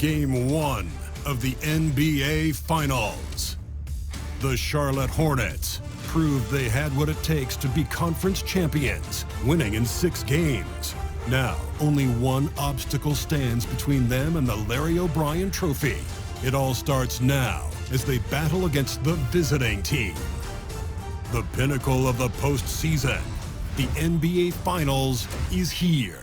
Game 1 of the NBA Finals. The Charlotte Hornets proved they had what it takes to be conference champions, winning in 6 games. Now, only one obstacle stands between them and the Larry O'Brien Trophy. It all starts now as they battle against the visiting team. The pinnacle of the postseason, the NBA Finals, is here.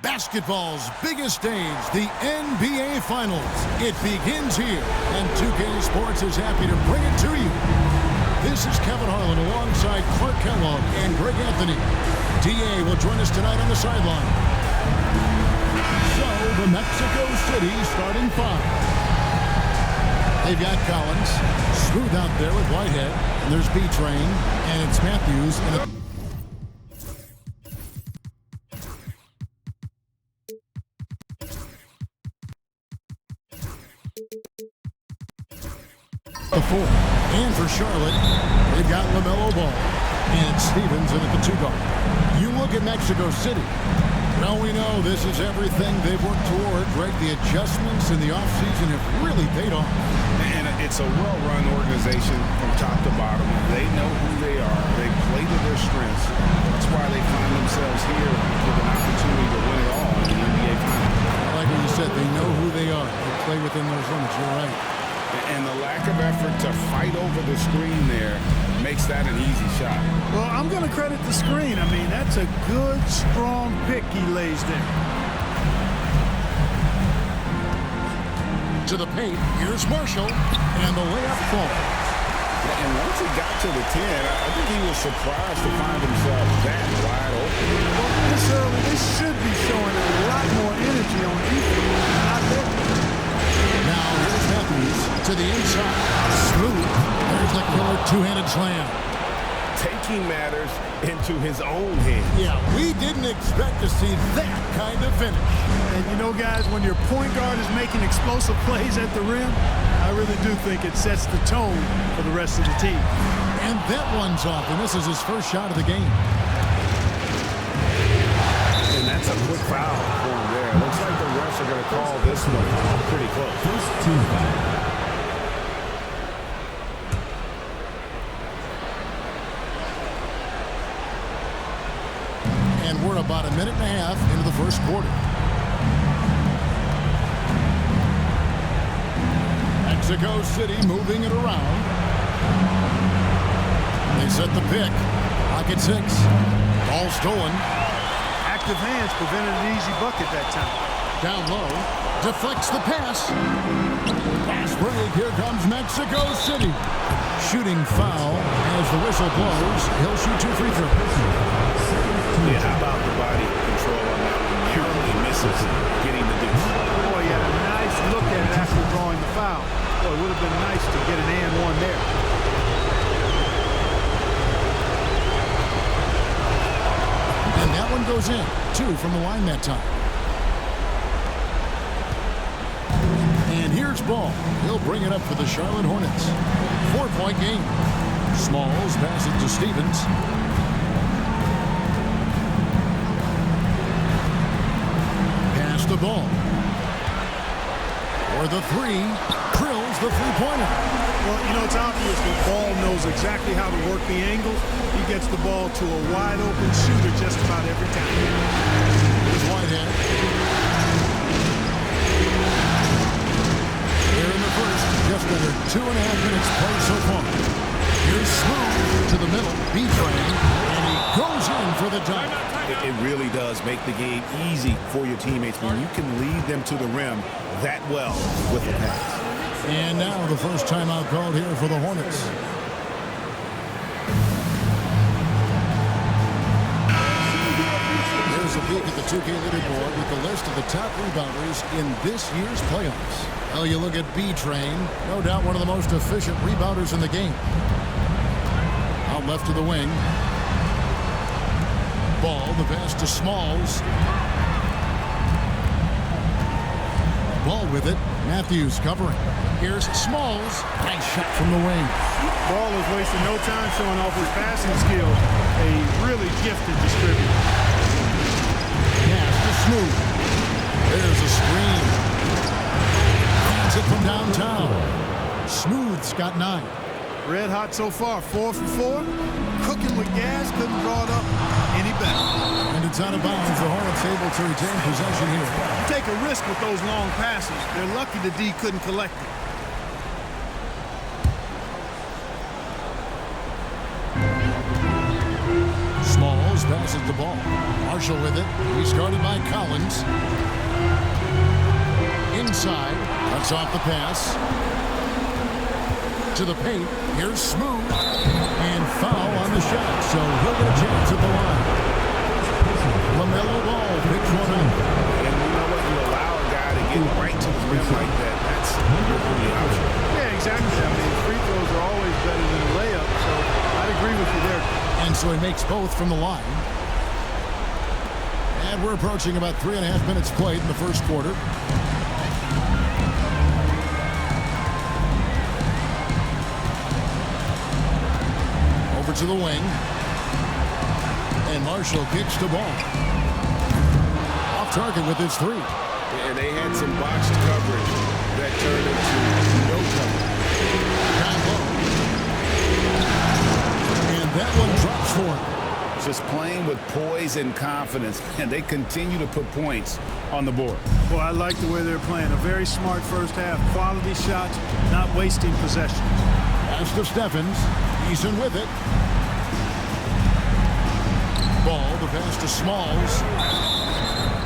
Basketball's biggest stage, the NBA Finals. It begins here, and 2K Sports is happy to bring it to you. This is Kevin Harlan alongside Clark Kellogg and Greg Anthony. DA will join us tonight on the sideline. So, the Mexico City starting 5. They've got Collins, smooth out there with Whitehead, and there's B-Train, and it's Matthews, and the 4. And for Charlotte, they've got LaMelo Ball and Stevens in at the 2 guard. You look at Mexico City. Now we know this is everything they've worked toward, right? The adjustments in the offseason have really paid off. And it's a well-run organization from top to bottom. They know who they are. They play to their strengths. That's why they find themselves here with an opportunity to win it all in the NBA Finals. Like what you said, they know who they are. They play within those limits. You're right. And the lack of effort to fight over the screen there makes that an easy shot. Well, I'm going to credit the screen. I mean, that's a good, strong pick he lays there. To the paint, here's Marshall, and the layup falls. And once he got to the 10, I think he was surprised to find himself that wide open. Well, this early, they should be showing a lot more energy on defense. Not there. Now, here's Matthews to the inside. Smooth. There's the killer two-handed slam. Taking matters into his own hands. Yeah, we didn't expect to see that kind of finish. And you know, guys, when your point guard is making explosive plays at the rim, I really do think it sets the tone for the rest of the team. And that one's off, and this is his first shot of the game. And that's a quick foul for him there. Looks like the refs are going to call this one pretty close. First team foul. And we're about a minute and a half into the first quarter. Mexico City moving it around. They set the pick. Lock at 6. Ball stolen. Active hands prevented an easy bucket that time. Down low. Deflects the pass. Pass break. Here comes Mexico City. Shooting foul as the whistle blows. He'll shoot 2 free throws. Yeah, how about the body control on that one? Narrowly misses getting the deuce. Boy, he had a nice look at it after drawing the foul. Boy, it would have been nice to get an and 1 there. And that one goes in. 2 from the line that time. And here's Ball. He'll bring it up for the Charlotte Hornets. 4-point game. Smalls pass it to Stevens. Pass the ball. For the 3. Drills the three-pointer. Well, you know, it's obvious that Ball knows exactly how to work the angles. He gets the ball to a wide-open shooter just about every time. Here's Whitehead. Here in the first, just under 2.5 minutes played so far. Here's Smooth to the middle, B-Train, and he goes in for the dunk. It really does make the game easy for your teammates when you can lead them to the rim that well with the pass. And now the first timeout called here for the Hornets. Here's a peek at the 2K leaderboard with the list of the top rebounders in this year's playoffs. Well, you look at B-Train, no doubt one of the most efficient rebounders in the game. Out left to the wing. Ball, the pass to Smalls. Ball with it. Matthews covering. Here's Smalls. Nice shot from the wing. Ball is wasting no time showing off his passing skills. a really gifted distributor. Pass to Smooth. There's a screen. Finds it from downtown. Smooth's got 9. Red hot so far, 4 for 4. Cooking with gas, couldn't draw it up any better. And it's out of bounds. The Hornets able to retain possession here. You take a risk with those long passes. They're lucky the D couldn't collect it. Smalls passes the ball. Marshall with it. He's guarded by Collins. Inside. Cuts off the pass. To the paint. Here's Smooth. And foul on the shot. So he'll get a chance at the line. LaMelo Ball picks one up. And you know what? You allow a guy to get right to the rim like that. That's your only option. Yeah, exactly. I mean, free throws are always better than a layup. So I'd agree with you there. And so he makes both from the line. And we're approaching about 3.5 minutes played in the first quarter. Over to the wing. And Marshall kicks the ball. Off target with his 3. And they had some boxed coverage that turned into no coverage. Down low. And that one drops for him. Just playing with poise and confidence, and they continue to put points on the board. Well, I like the way they're playing. A very smart first half. Quality shots, not wasting possession. Pass to Steffens. Eason with it. Ball, the pass to Smalls.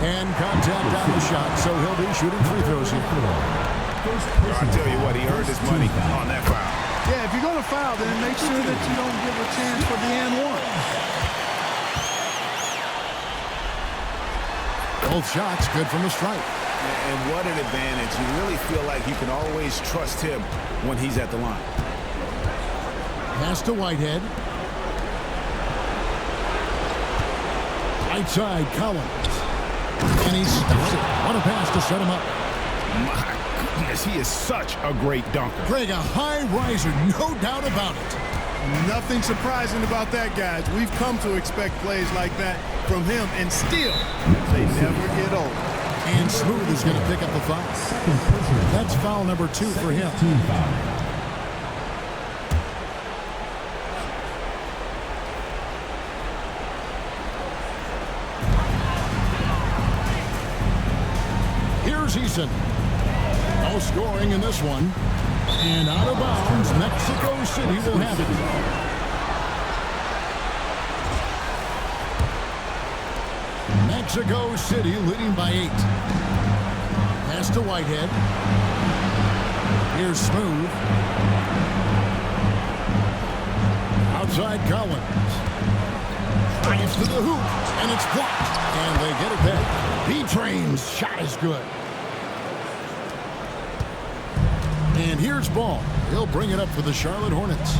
And contact on the shot, so he'll be shooting free throws here. I tell you what, he earned his money on that foul. Yeah, if you're going to foul, then make sure that you don't give a chance for the and one. Both shots good from the stripe. And what an advantage. You really feel like you can always trust him when he's at the line. Pass to Whitehead. Right side, Collins. And he stops it. What a pass to set him up. My goodness, he is such a great dunker. Greg, a high riser, no doubt about it. Nothing surprising about that, guys. We've come to expect plays like that from him, and still, they never get old. And Smooth is going to pick up the foul. That's foul number 2 for him. Here's Eason. No scoring in this one. And out of bounds, Mexico City will have it. Mexico City leading by 8. Pass to Whitehead. Here's Smooth. Outside Collins. Drives to the hoop, and it's blocked. And they get it back. B-Train's shot is good. And here's Ball. He'll bring it up for the Charlotte Hornets.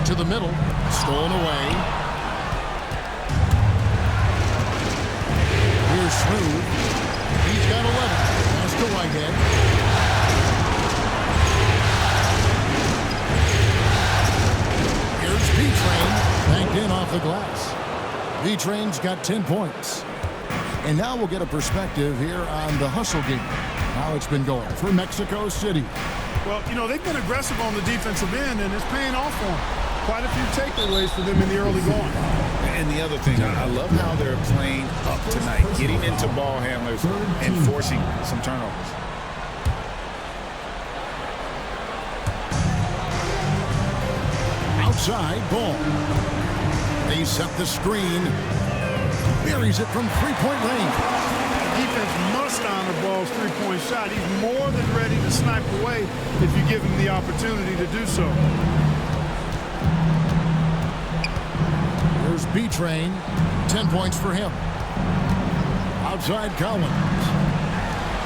To the middle. Stolen away. Here's Smooth. He's got 11. Pass to Whitehead. Here's B-Train. Banked in off the glass. B-Train's got 10 points. And now we'll get a perspective here on the hustle game. How it's been going for Mexico City. Well, you know, they've been aggressive on the defensive end, and it's paying off for them. Quite a few takeaways for them in the early going. And the other thing, I love how they're playing up tonight, getting into ball handlers and forcing some turnovers. Outside Ball. They set the screen. Buries it from three-point range. Defense must honor Ball's three-point shot. He's more than ready to snipe away if you give him the opportunity to do so. Here's B-Train. 10 points for him. Outside Collins.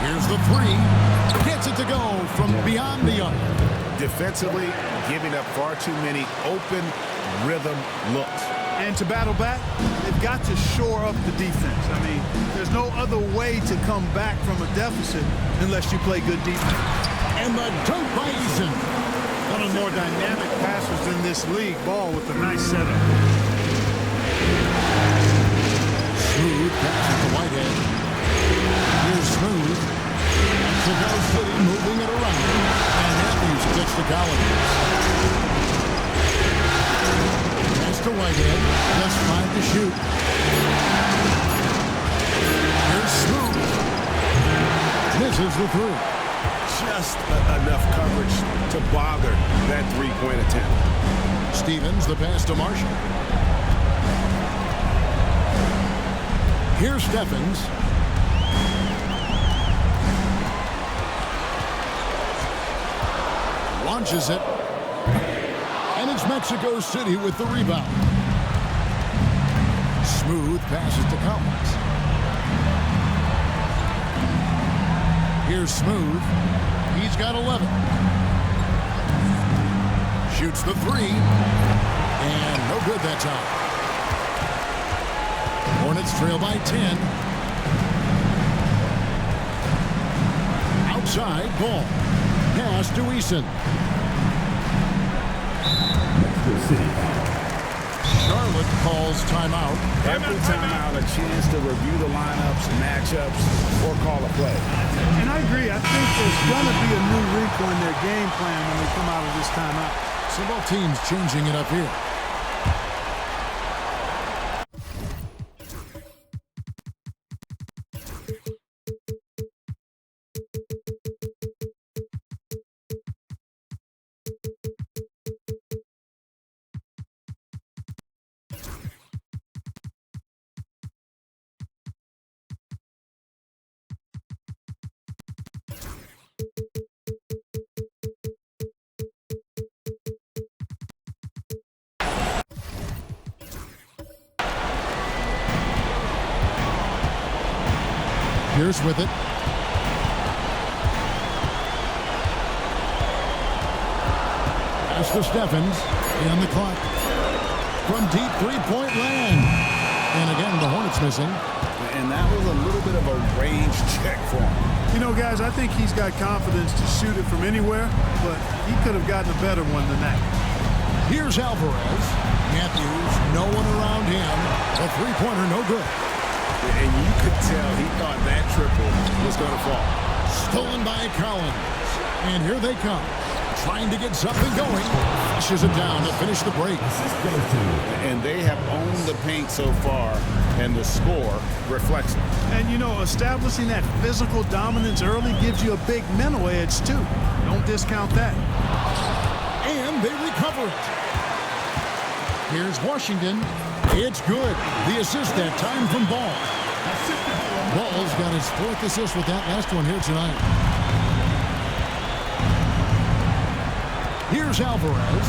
Here's the 3. Gets it to go from beyond the arc. Defensively, giving up far too many open rhythm looks. And to battle back, they've got to shore up the defense. I mean, there's no other way to come back from a deficit unless you play good defense. And the dunk by Eason. One of the more dynamic passers in this league. Ball with a nice setup. Smooth passes to Whitehead. Here's Smooth. Mexico City moving it around. And Matthews gets to Collins. Pass to Whitehead. Just 5 to shoot. Here's Smooth. Misses the three. Just enough coverage to bother that three-point attempt. Stevens, the pass to Marshall. Here's Steffens. Launches it. And it's Mexico City with the rebound. Smooth passes to Collins. Here's Smooth. He's got 11. Shoots the three. And no good that time. Hornets trail by 10. Outside, ball. Pass to Eason. Charlotte calls timeout. Every timeout, a chance to review the lineups, matchups, or call a play. And I agree. I think there's going to be a new wrinkle in their game plan when they come out of this timeout. So both teams changing it up here. Pierce with it. Pass to Steffens. And the clock. From deep three-point land. And again, the Hornets missing. And that was a little bit of a range check for him. You know, guys, I think he's got confidence to shoot it from anywhere, but he could have gotten a better one than that. Here's Alvarez. Matthews, no one around him. A three-pointer, no good. And you could tell he thought that triple was going to fall. Stolen by Collins. And here they come. Trying to get something going. Flushes it down to finish the break. And they have owned the paint so far, and the score reflects it. And, you know, establishing that physical dominance early gives you a big mental edge, too. Don't discount that. And they recover it. Here's Washington. It's good. The assist that time from Ball. Ball's got his 4th assist with that last one here tonight. Here's Alvarez.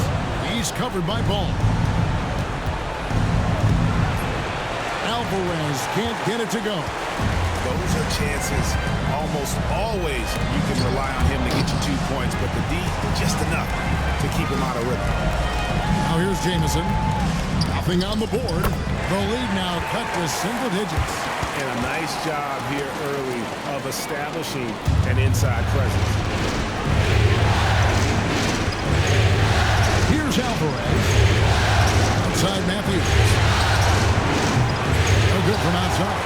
He's covered by Ball. Alvarez can't get it to go. Those are chances almost always you can rely on him to get you 2 points, but the D, just enough to keep him out of rhythm. Now here's Jamison. Nothing on the board. The lead now cut to single digits. And a nice job here early of establishing an inside presence. Here's Alvarez. Outside Matthews. No good from outside.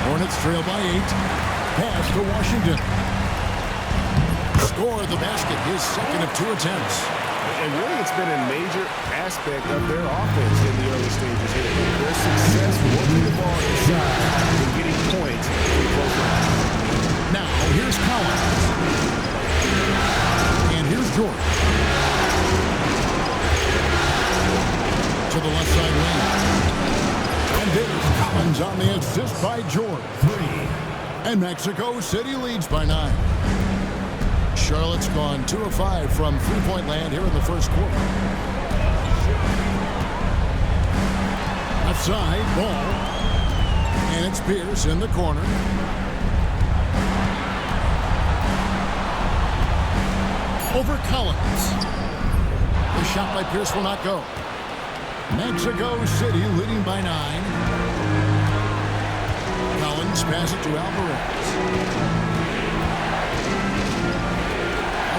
Hornets trail by 8. Pass to Washington. Score the basket, his second of 2 attempts. And really, it's been a major aspect of their offense in the early stages here. Their success working the ball inside and getting points in close range. Now, here's Collins. And here's Jordan. To the left side wing. And there's Collins on the assist by Jordan. 3. And Mexico City leads by 9. Charlotte's gone 2 of 5 from three-point land here in the first quarter. Left side, Ball. And it's Pierce in the corner. Over Collins. The shot by Pierce will not go. Mexico City leading by 9. Collins passes it to Alvarez.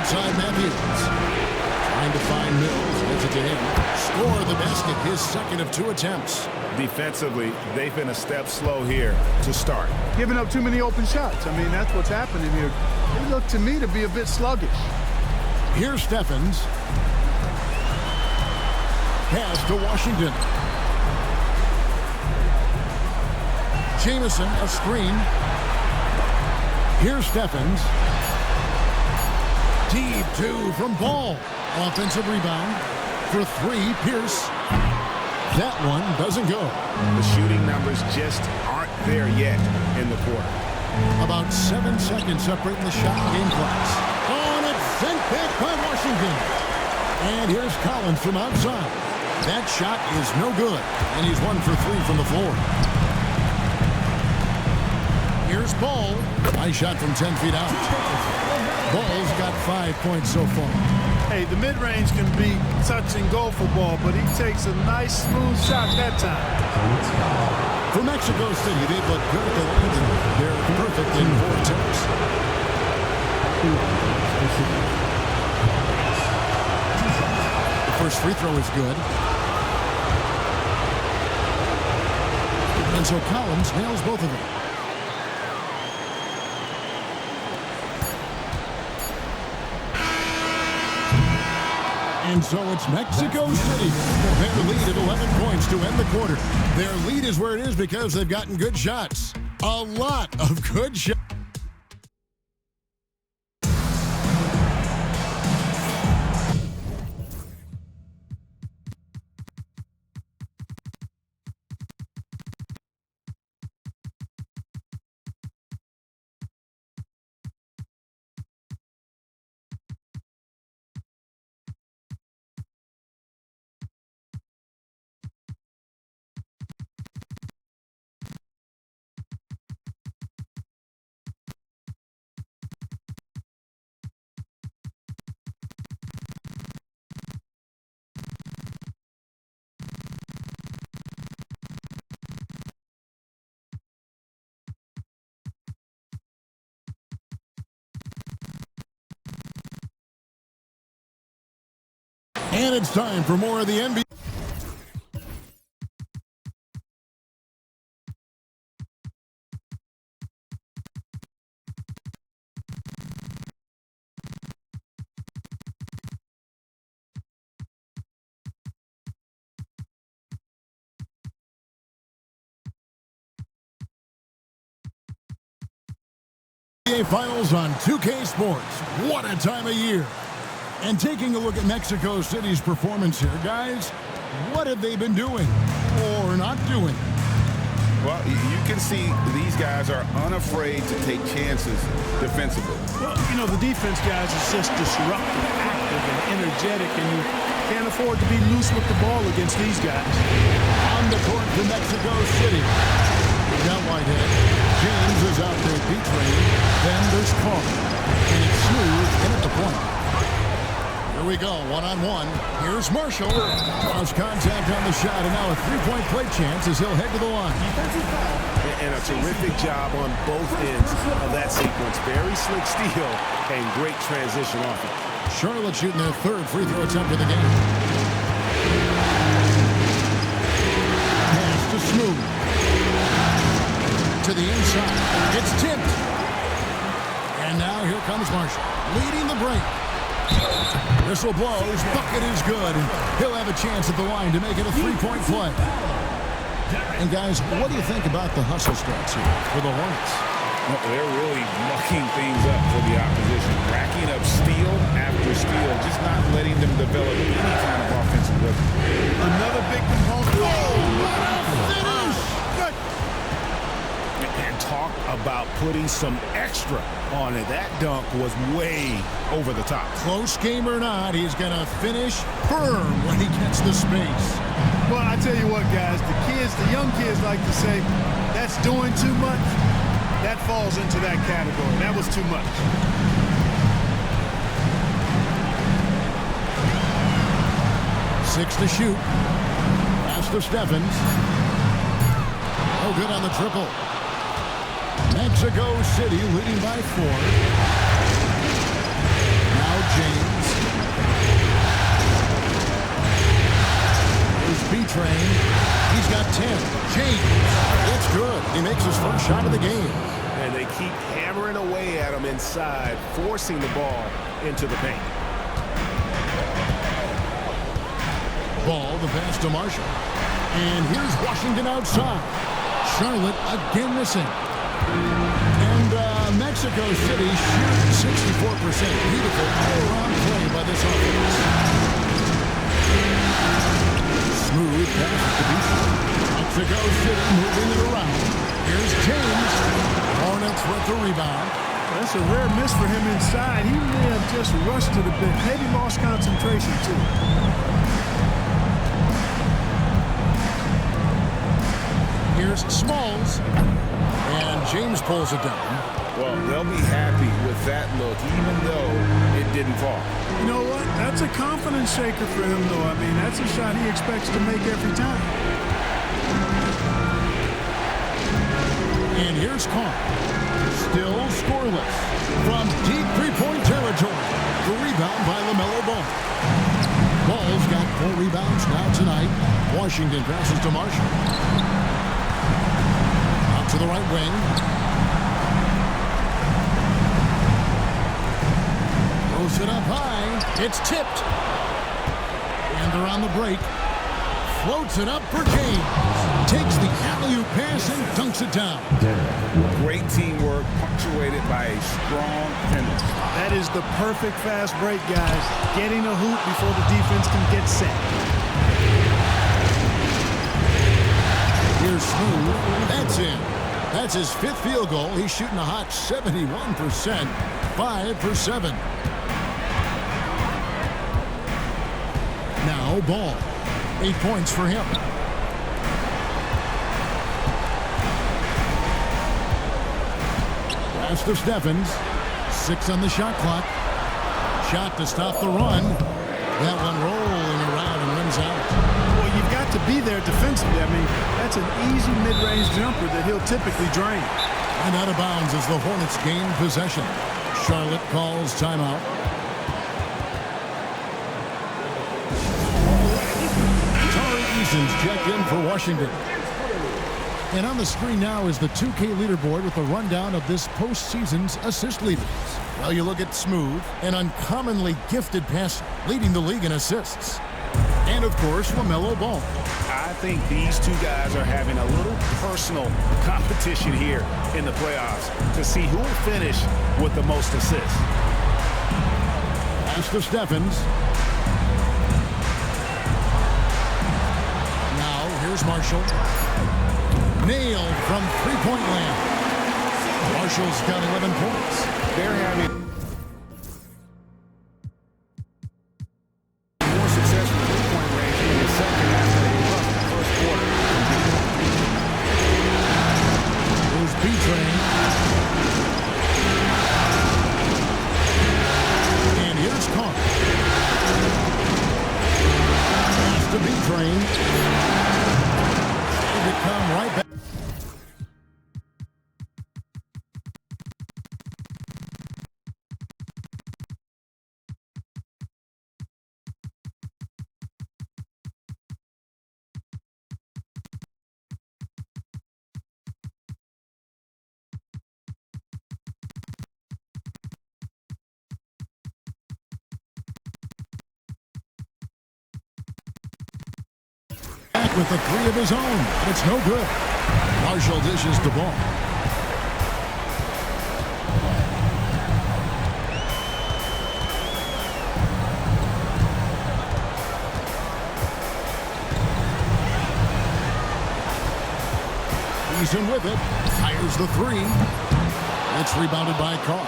outside Matthews. Trying to find Mills. Heads it to him. Score the basket. His second of 2 attempts. Defensively, they've been a step slow here to start. Giving up too many open shots. I mean, that's what's happening here. They look to me to be a bit sluggish. Here's Stephens. Pass to Washington. Jamison, a screen. Here's Stephens. Deep 2 from Ball. Offensive rebound for 3, Pierce. That one doesn't go. The shooting numbers just aren't there yet in the quarter. About 7 seconds separating the shot and game clocks. Oh, and it's sent back by Washington. And here's Collins from outside. That shot is no good. And he's 1 for 3 from the floor. Here's Ball. Nice shot from 10 feet out. Ball's got 5 points so far. Hey, the mid-range can be touch and go for Ball, but he takes a nice, smooth shot that time. For Mexico City, they've looked good at the line. They're perfect in 4 attempts. The first free throw is good. And so Collins nails both of them. And so it's Mexico City. Their lead at 11 points to end the quarter. Their lead is where it is because they've gotten good shots. A lot of good shots. And it's time for more of the NBA. NBA Finals on 2K Sports. What a time of year. And taking a look at Mexico City's performance here, guys, what have they been doing or not doing? Well, you can see these guys are unafraid to take chances defensively. Well, you know, the defense, guys, is just disruptive, active, and energetic, and you can't afford to be loose with the ball against these guys. On the court for Mexico City. We've got Whitehead. James is out there B-training. Then there's Carl. And it's smooth in at the point. Here we go, one-on-one. Here's Marshall. Lost contact on the shot, and now a three-point play chance as he'll head to the line. And a terrific job on both ends of that sequence. Very slick steal and great transition offense. Charlotte shooting their 3rd free throw attempt of the game. Pass to Smooth. To the inside. It's tipped. And now here comes Marshall, leading the break. Whistle blows, bucket is good, and he'll have a chance at the line to make it a 3-point play. And guys, what do you think about the hustle starts here for the Hornets? Well, they're really mucking things up for the opposition, racking up steal after steal, just not letting them develop any kind of offensive rhythm. Another big component. Finish! And talk about putting some extra on it. That dunk was way over the top. Close game or not, he's going to finish firm when he gets the space. Well, I tell you what, guys, the young kids like to say, that's doing too much. That falls into that category. That was too much. Six to shoot. Pass to Stephens. No good on the triple. Mexico City leading by 4. Now Now James. Here's B-Train. He's got 10. James. It's good. He makes his first shot of the game. And they keep hammering away at him inside, forcing the ball into the paint. Ball, the pass to Marshall. And here's Washington outside. Charlotte again missing. And Mexico City shoots 64%. Beautiful all-around play by this offense. Smooth pass to Beasley. Mexico City moving it around. Here's James. Hornets with the rebound. That's a rare miss for him inside. He may have just rushed it a bit. Maybe lost concentration, too. Here's Smalls. And James pulls it down. Well, they'll be happy with that look, even though it didn't fall. You know what? That's a confidence shaker for him, though. I mean, that's a shot he expects to make every time. And here's Carr. Still scoreless. From deep three-point territory. The rebound by LaMelo Ball. Ball's got 4 rebounds now tonight. Washington passes to Marshall. Out to the right wing. Throws it up high. It's tipped. And they're on the break. Floats it up for James. Takes the alley-oop pass and dunks it down. Great teamwork, punctuated by a strong finish. That is the perfect fast break, guys. Getting a hoop before the defense can get set. Here's Smooth. That's in. That's his 5th field goal. He's shooting a hot 71%. 5 for 7. Now Ball. 8 points for him. Pass to Stephens. 6 on the shot clock. Shot to stop the run. That one rolling around and runs out. Well, you've got to be there defensively. I mean, that's an easy mid-range jumper that he'll typically drain. And out of bounds as the Hornets gain possession. Charlotte calls timeout. Checked in for Washington. And on the screen now is the 2K leaderboard with a rundown of this postseason's assist leaders. Well, you look at Smooth, an uncommonly gifted passer, leading the league in assists. And, of course, LaMelo Ball. I think these two guys are having a little personal competition here in the playoffs to see who will finish with the most assists. Pass to Stephens. Here's Marshall. Nailed from three-point land. Marshall's got 11 points. They're having more success with three-point range in the second half than they were in the first quarter. Here's B-Train. And here's Carr. Pass to B-Train. Come right back. With a 3 of his own. It's no good. Marshall dishes the ball. He's in with it. Fires the 3. It's rebounded by Carr.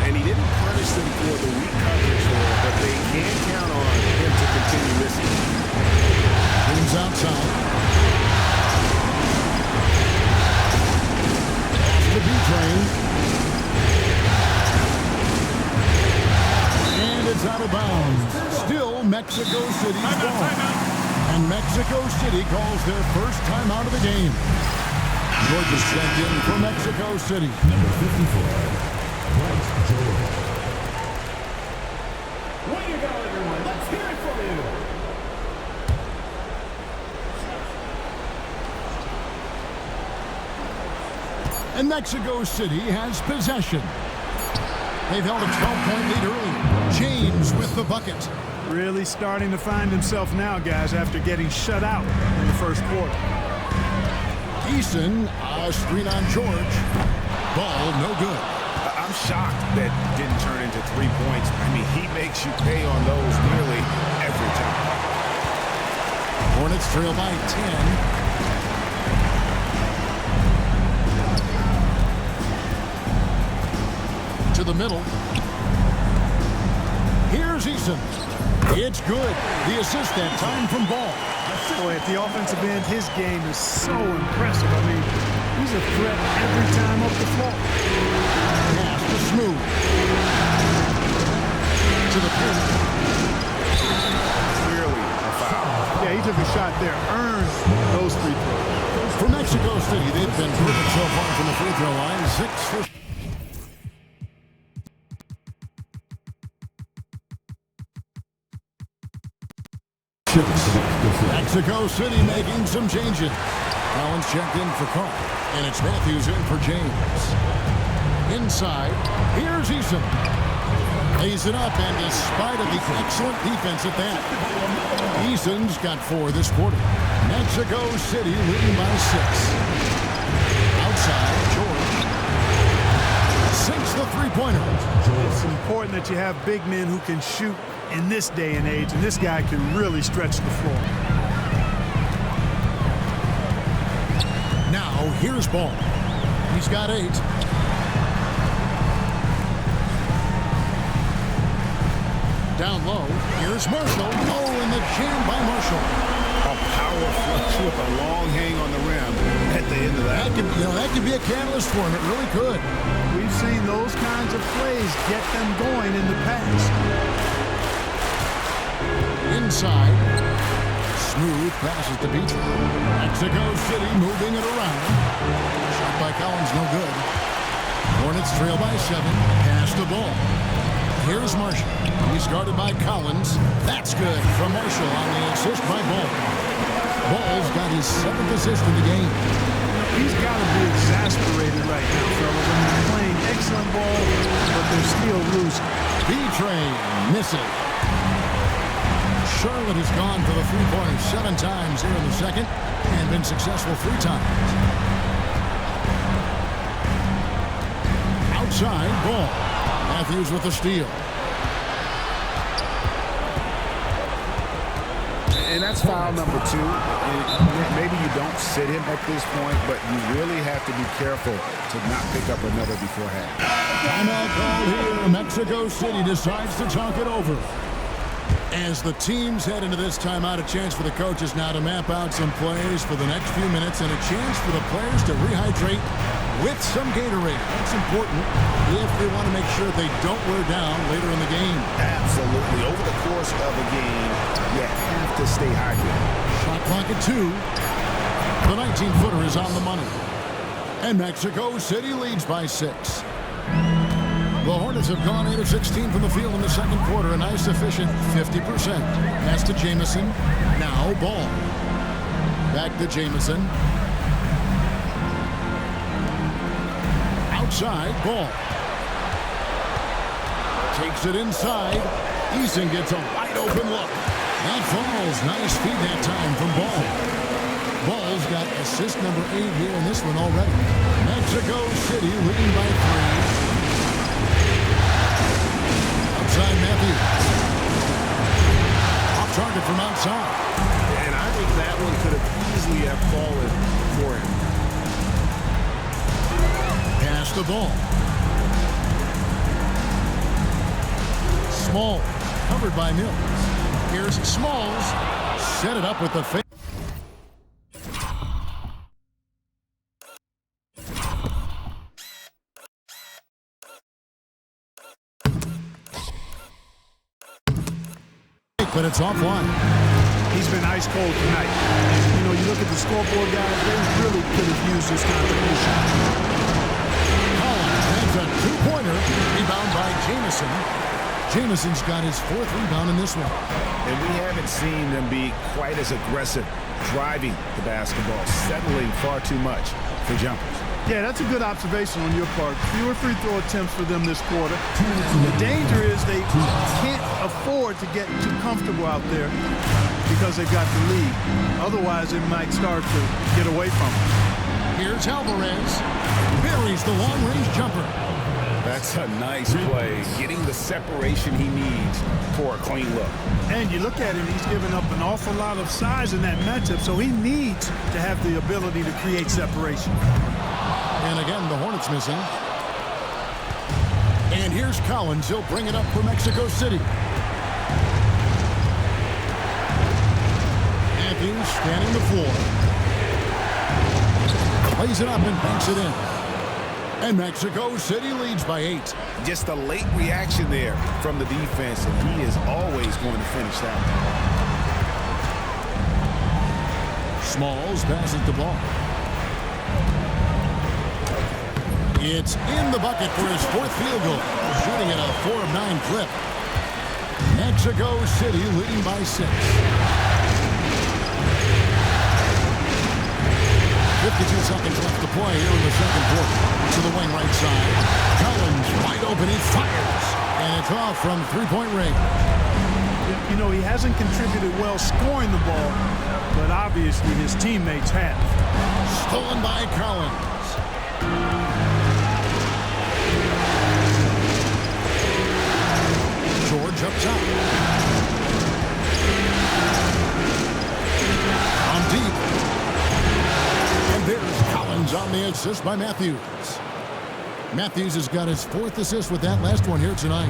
And he didn't punish them for the weak coverage there, but they can't count on him to continue missing. James outside. The B-Train. And it's out of bounds. Still Mexico City's ball. And Mexico City calls their first timeout of the game. Georgia's checked in for Mexico City. Number 54, White Joel. And Mexico City has possession. They've held a 12-point lead earlier. James with the bucket. Really starting to find himself now, guys, after getting shut out in the first quarter. Eason, a screen on George. Ball no good. I'm shocked that didn't turn into 3 points. I mean, he makes you pay on those nearly every time. Hornets trail by 10. To the middle. Here's Eason. It's good. The assist that time from Ball. Boy, at the offensive end, his game is so impressive. I mean, he's a threat every time up the floor. Pass to Smooth. To the pin. Clearly a foul. Yeah, he took a shot there. Earned those free throws. For Mexico City, they've been perfect so far from the free throw line. 6 for... Mexico City making some changes. Collins checked in for Carr, and it's Matthews in for James. Inside, here's Eason. Lays it up, and despite of the excellent defense at that, Eason's got 4 this quarter. Mexico City leading by 6. Outside, George sinks the three-pointer. It's important that you have big men who can shoot in this day and age, and this guy can really stretch the floor. Now, here's Ball. He's got 8. Down low, here's Marshall. Oh, and the jam by Marshall. A power flush with a long hang on the rim at the end of that. That could be a catalyst for him. It really could. We've seen those kinds of plays get them going in the past. Inside. Smooth passes to Beach. Mexico City moving it around. Shot by Collins, no good. Hornets trail by 7. Pass the ball. Here's Marshall. He's guarded by Collins. That's good from Marshall on the assist by Ball. Ball's got his 7th assist in the game. He's got to be exasperated right now, fellas. I mean, they're playing excellent ball, but they're still losing. B-Train missing. Charlotte has gone for the three-pointers 7 times here in the second and been successful 3 times. Outside, Ball. Matthews with the steal. And that's foul number 2. Maybe you don't sit him at this point, but you really have to be careful to not pick up another before half. Timeout call here. Mexico City decides to talk it over. As the teams head into this timeout, a chance for the coaches now to map out some plays for the next few minutes and a chance for the players to rehydrate with some Gatorade. That's important if they want to make sure they don't wear down later in the game. Absolutely. Over the course of a game, you have to stay hydrated. Shot clock at 2. The 19-footer is on the money. And Mexico City leads by 6. The Hornets have gone 8 of 16 from the field in the second quarter. A nice efficient 50%. Pass to Jamison. Now Ball. Back to Jamison. Outside, Ball. Takes it inside. Eason gets a wide open look. That falls. Nice feed that time from Ball. Ball's got assist number 8 here in this one already. Mexico City leading by 3. Outside Matthews. Off target from outside. And I think that one could have easily have fallen for him. Pass the ball. Small. Covered by Mills. Here's Smalls. Set it up with the fake. But it's offline. He's been ice cold tonight. You know, you look at the scoreboard, guys, they really could have used this contribution. Collins makes a 2-pointer. Rebound by Jamison. Jamison's got his 4th rebound in this one. And we haven't seen them be quite as aggressive driving the basketball, settling far too much for jumpers. Yeah, that's a good observation on your part. Fewer free throw attempts for them this quarter. The danger is they can't afford to get too comfortable out there because they've got the lead. Otherwise, it might start to get away from them. Here's Alvarez. Buries the long-range jumper. That's a nice play, getting the separation he needs for a clean look. And you look at him, he's given up an awful lot of size in that matchup, so he needs to have the ability to create separation. And again, the Hornets missing. And here's Collins. He'll bring it up for Mexico City. Matthews scanning the floor. Plays it up and banks it in. And Mexico City leads by 8. Just a late reaction there from the defense, and he is always going to finish that. Smalls passes the ball. It's in the bucket for his 4th field goal, shooting at a 4 of 9 clip. Mexico City leading by 6. 52 seconds left to play here in the second quarter. To the wing right side. Collins wide open. He fires. And it's off from 3-point range. You know, he hasn't contributed well scoring the ball, but obviously his teammates have. Stolen by Collins. George up top. On deep. And there's Collins on the assist by Matthews. Matthews has got his 4th assist with that last one here tonight.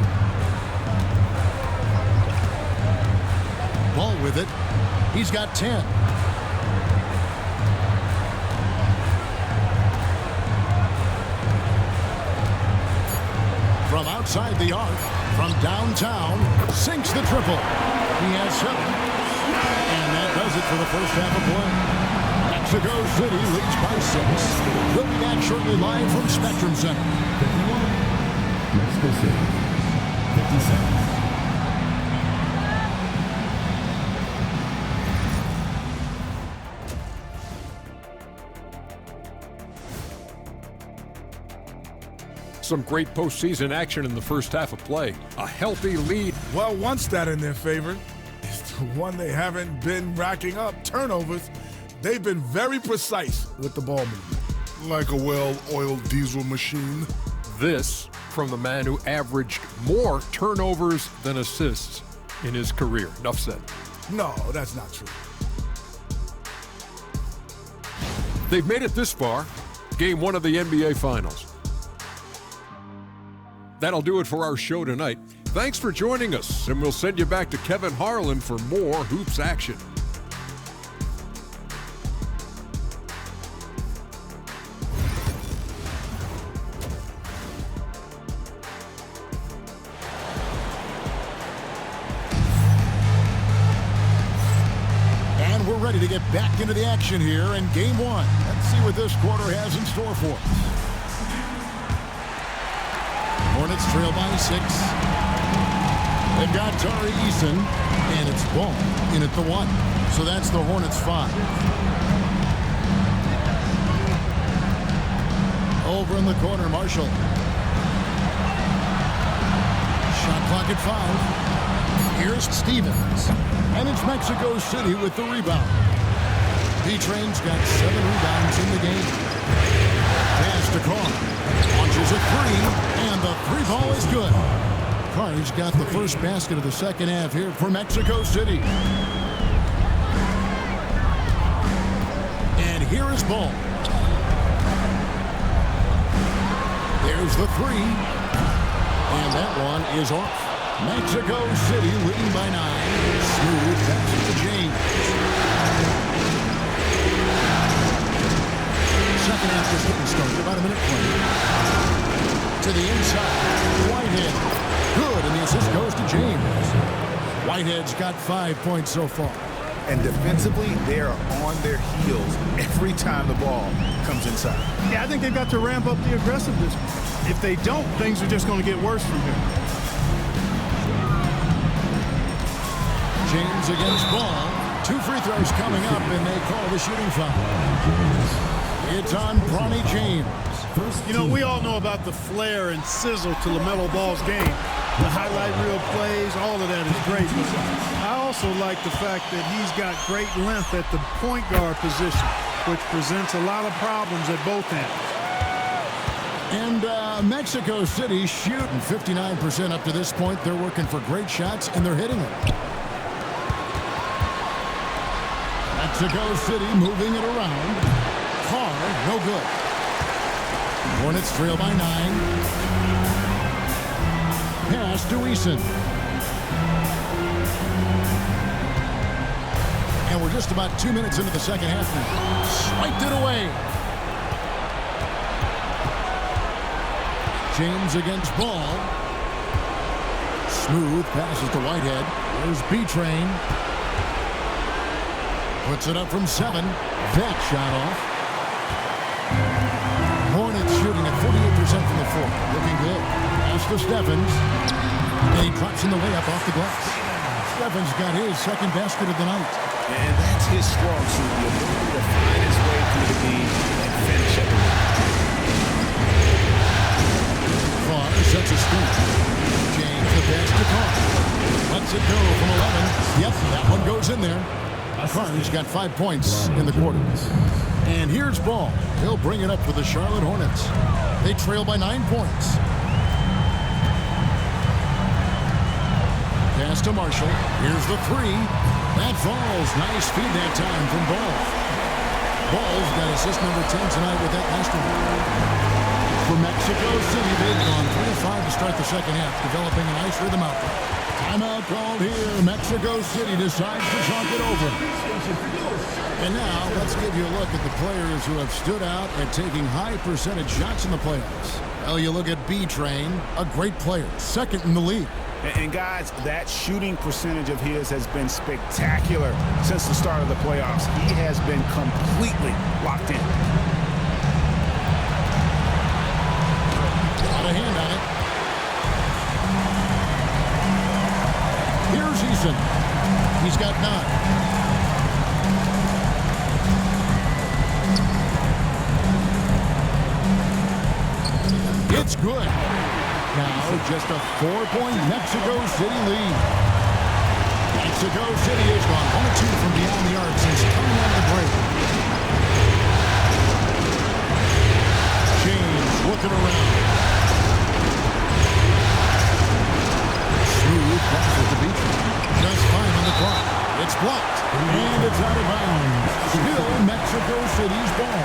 Ball with it. He's got 10. From outside the arc, from downtown, sinks the triple. He has 7. And that does it for the first half of play. Mexico City leads by 6. We'll be back shortly live from Spectrum Center. 51. Mexico City. 57. Some great postseason action in the first half of play. A healthy lead. Well, one stat in their favor is the one they haven't been racking up, turnovers. They've been very precise with the ball movement. Like a well-oiled diesel machine. This from the man who averaged more turnovers than assists in his career. Enough said. No, that's not true. They've made it this far. Game 1 of the NBA Finals. That'll do it for our show tonight. Thanks for joining us, and we'll send you back to Kevin Harlan for more hoops action. And we're ready to get back into the action here in Game 1. Let's see what this quarter has in store for us. Hornets trail by 6. They've got Tari Eason, and it's Ball in at the 1. So that's the Hornets 5. Over in the corner, Marshall. Shot clock at 5. Here's Stevens. And it's Mexico City with the rebound. D-Train's got 7 rebounds in the game. Pass to Carr. Launches a 3, and the 3-ball is good. Carr's got the first basket of the second half here for Mexico City. And here is Ball. There's the 3. And that one is off. Mexico City leading by 9. Smooth pass to James. Second half just getting started. About a minute played. To the inside. Whitehead. Good, and the assist goes to James. Whitehead's got 5 points so far. And defensively, they are on their heels every time the ball comes inside. Yeah, I think they've got to ramp up the aggressiveness. If they don't, things are just going to get worse from here. James against Ball. 2 free throws coming up, and they call the shooting foul. It's on Bronny James. You know, we all know about the flair and sizzle to LaMelo Ball's game. The highlight reel plays, all of that is great. But I also like the fact that he's got great length at the point guard position, which presents a lot of problems at both ends. And Mexico City shooting 59% up to this point. They're working for great shots, and they're hitting them. Mexico City moving it around. Carr, no good. Hornets trail by 9. Pass to Eason. And we're just about 2 minutes into the second half now. Swiped it away. James against Ball. Smooth passes to Whitehead. There's B-Train. Puts it up from 7. That shot off. Hornets shooting at 48% from the floor. Looking good. Pass to Stephens. And he drops in the layup off the glass. Stephens got his second basket of the night. And that's his strong suit, the ability to find his way through the beam and finish at the rim. Carr sets a screen. James the pass to Carr. Lets it go from 11. Yep, that one goes in there. Carr's got 5 points in the quarter. And here's Ball. He'll bring it up for the Charlotte Hornets. They trail by 9 points. Pass to Marshall. Here's the 3. That falls. Nice feed that time from Ball. Ball's got assist number 10 tonight with that last one. For Mexico City, they've gone 3-5 to start the second half, developing a nice rhythm out there. Timeout called here. Mexico City decides to talk it over. And now, let's give you a look at the players who have stood out at taking high percentage shots in the playoffs. Well, you look at B-Train, a great player, second in the league. And guys, that shooting percentage of his has been spectacular since the start of the playoffs. He has been completely locked in. Got a hand on it. Here's Eason. He's got 9. It's good. Now just a 4-point Mexico City lead. Mexico City has gone 1-2 from beyond the arc since coming out of the break. James looking around. Smooth pass at the beach. Just fine on the clock. It's blocked. And it's out of bounds. Still Mexico City's ball.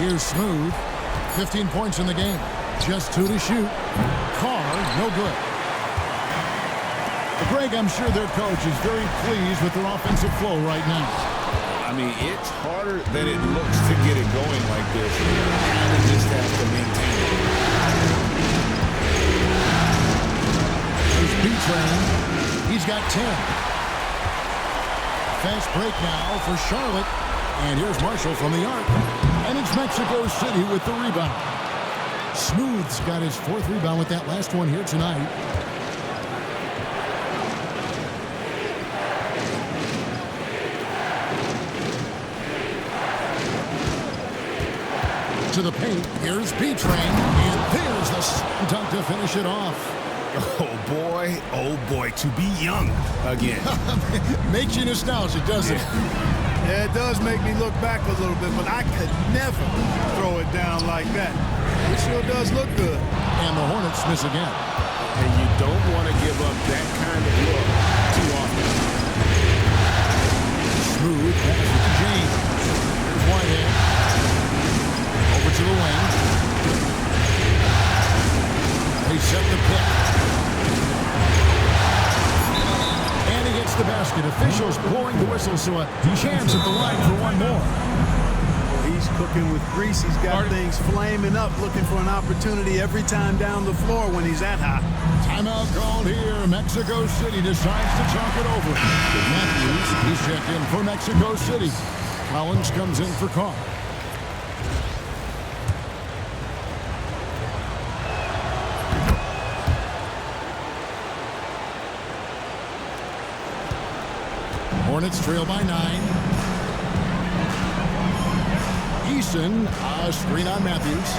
Here's Smooth. 15 points in the game. Just 2 to shoot. Carr, no good. Greg, I'm sure their coach is very pleased with their offensive flow right now. I mean, it's harder than it looks to get it going like this. And just has to maintain it. There's B-Train. He's got 10. Fast break now for Charlotte. And here's Marshall from the arc. And it's Mexico City with the rebound. Smooth's got his 4th rebound with that last one here tonight. To the paint, here's B-Train, and there's the slam dunk to finish it off. Oh boy, to be young again. Makes you nostalgic, doesn't it? Yeah, it does make me look back a little bit, but I could never throw it down like that. It sure does look good. And the Hornets miss again. And you don't want to give up that kind of look too often. Smooth pass to James. Here's Whitehead. Over to the wing. They set the pick. And he hits the basket. Officials blowing the whistle, so a chance at the line for one more. Well, he's cooking with grease. He's got things flaming up, looking for an opportunity every time down the floor when he's that hot. Timeout called here. Mexico City decides to talk it over. Matthews, he's checked in for Mexico City. Collins comes in for Carr. Hornets trail by 9. Eason, a screen on Matthews.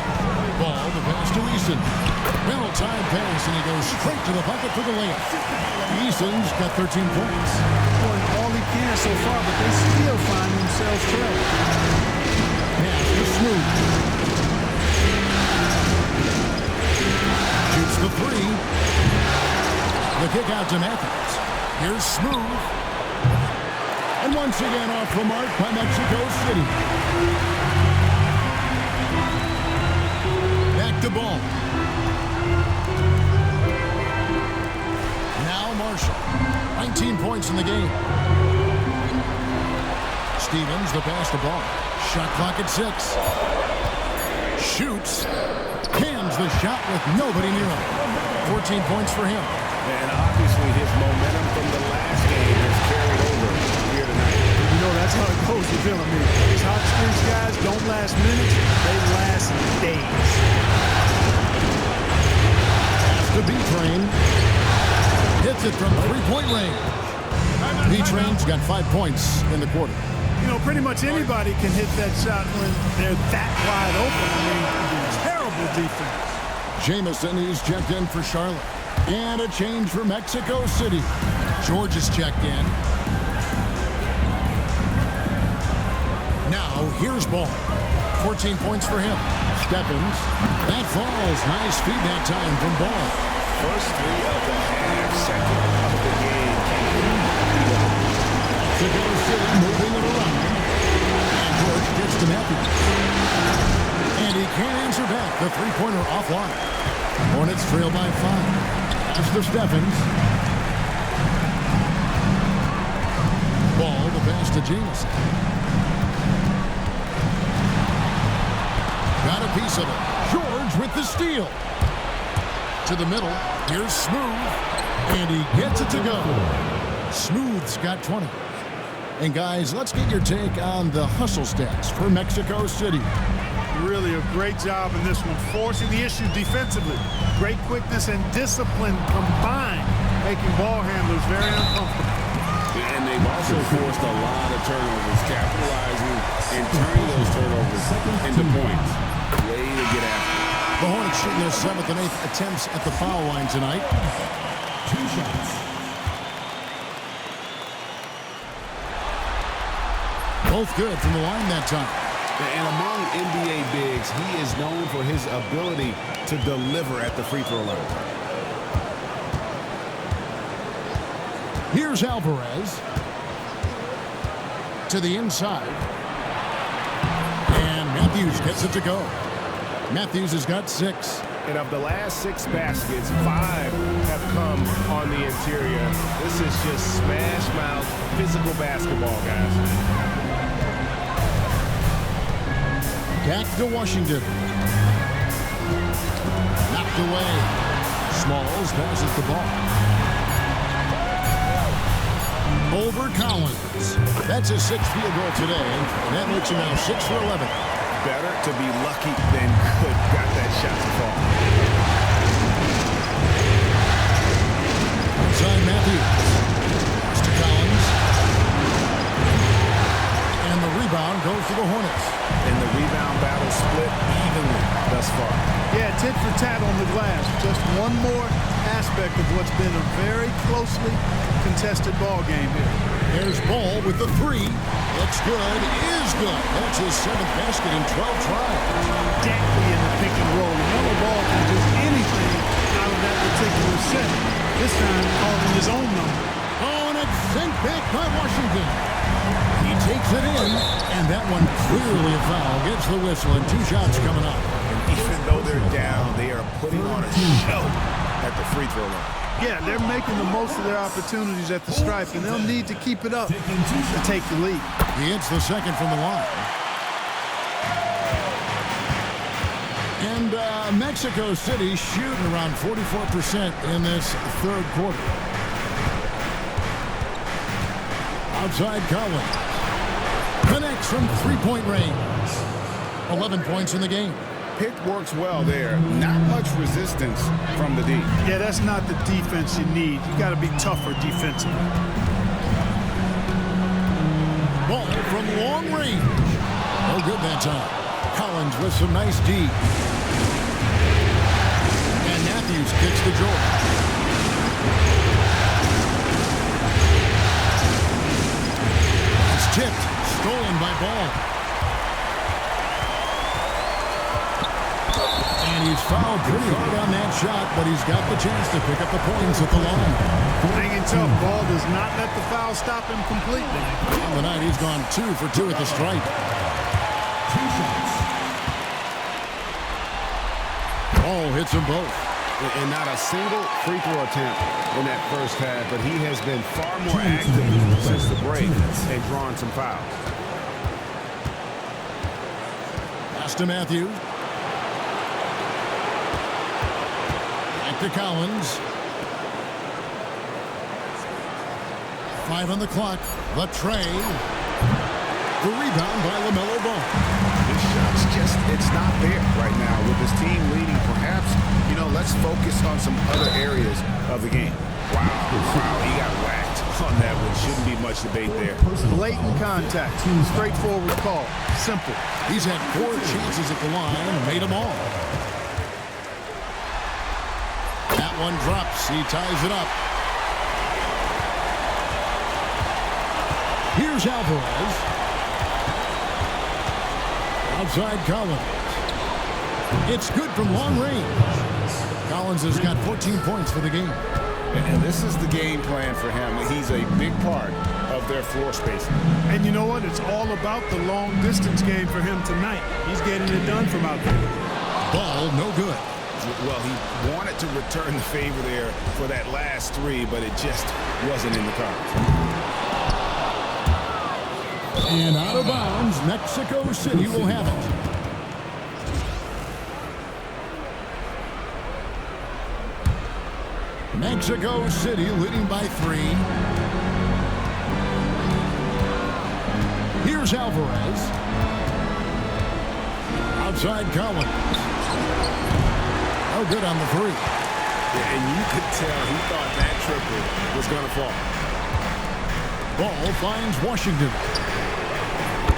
Ball, the pass to Eason. Well-timed pass, and he goes straight to the bucket for the layup. Eason's got 13 points. Doing all he can so far, but they still find themselves trailing. Pass to Smooth. Shoots the 3. The kick out to Matthews. Here's Smooth. And once again off the mark by Mexico City. Back to Ball. Now Marshall. 19 points in the game. Stevens, the pass to Ball. Shot clock at 6. Shoots. Cans the shot with nobody near him. 14 points for him. And obviously his momentum from the last game has carried over here tonight. You know, that's how it goes with him. I mean, these hot streaks guys don't last minutes, they last days. Pass to B-Train. Hits it from three-point range. B-Train's got 5 points in the quarter. You know, pretty much anybody can hit that shot when they're that wide open. I mean, terrible defense. Jamison is checked in for Charlotte. And a change for Mexico City. George is checked in. Now, here's Ball. 14 points for him. Stephens. That falls. Nice feed that time from Ball. First 3 of the half, second of the game. Mexico City moving it around. And George gets to Matthews. And he can't answer back. The three-pointer offline. Hornets trail by 5. Pass to Stephens. Ball, the pass to Jamison. Got a piece of it. George with the steal. To the middle. Here's Smooth. And he gets it to go. Smooth's got 20. And guys, let's get your take on the hustle stats for Mexico City. Really a great job in this one, forcing the issue defensively. Great quickness and discipline combined, making ball handlers very uncomfortable. And they've also forced a lot of turnovers, capitalizing and turning those turnovers into points. Way to get after. The Hornets shooting their 7th and 8th attempts at the foul line tonight. 2 shots. Both good from the line that time. And among NBA bigs, he is known for his ability to deliver at the free throw line. Here's Alvarez. To the inside. And Matthews gets it to go. Matthews has got 6. And of the last 6 baskets, 5 have come on the interior. This is just smash mouth, physical basketball, guys. Back to Washington. Knocked away. Smalls passes the ball. Over Collins. That's his 6th field goal today. And that makes him now 6 for 11. Better to be lucky than good. Got that shot to fall. Outside Matthews. Pass to Collins. And the rebound goes to the Hornets. And the rebound battle split evenly thus far. Yeah, tit for tat on the glass. Just one more aspect of what's been a very closely contested ball game here. There's Ball with the 3. Looks good. Is good. That's his 7th basket in 12 tries. Deadly in the pick and roll. Another Ball can do anything out of that particular set. This time calling his own number. Oh, and it's sent back by Washington. He takes it in, and that one clearly a foul. Gets the whistle, and 2 shots coming up. And even though they're down, they are putting on a show at the free throw line. Yeah, they're making the most of their opportunities at the stripe, and they'll need to keep it up to take the lead. He hits the second from the line. And Mexico City shooting around 44% in this 3rd quarter. Outside Collins. Connects from 3-point range. 11 points in the game. Pick works well there. Not much resistance from the D. Yeah, that's not the defense you need. You got to be tougher defensively. range. No good that time. Collins with some nice D. And Matthews kicks to George. It's tipped. Stolen by Ball. And he's fouled pretty hard on that shot, but he's got the chance to pick up the points at the line. Hanging tough. Ball does not let the foul stop him completely. On the night, he's gone 2 for 2 at the stripe. 2 shots. Ball hits them both. And not a single free throw attempt in that first half, but he has been far more active since the break and drawn some fouls. Pass to Matthews. Back to Collins. 5 on the clock. The tray. The rebound by LaMelo Ball. His shot's just, it's not there right now. With his team leading, perhaps, let's focus on some other areas of the game. Wow, he got whacked on that one. Shouldn't be much debate there. Blatant contact. Straightforward call. Simple. He's had 4 chances at the line and made them all. That one drops. He ties it up. Here's Alvarez. Outside Collins. It's good from long range. Collins has got 14 points for the game. And this is the game plan for him. He's a big part of their floor spacing. And you know what? It's all about the long distance game for him tonight. He's getting it done from out there. Ball no good. Well, he wanted to return the favor there for that last 3, but it just wasn't in the cards. And out of bounds, Mexico City will have it. Mexico City leading by 3. Here's Alvarez. Outside Collins. Oh, good on the 3. Yeah, and you could tell he thought that triple was going to fall. Ball finds Washington.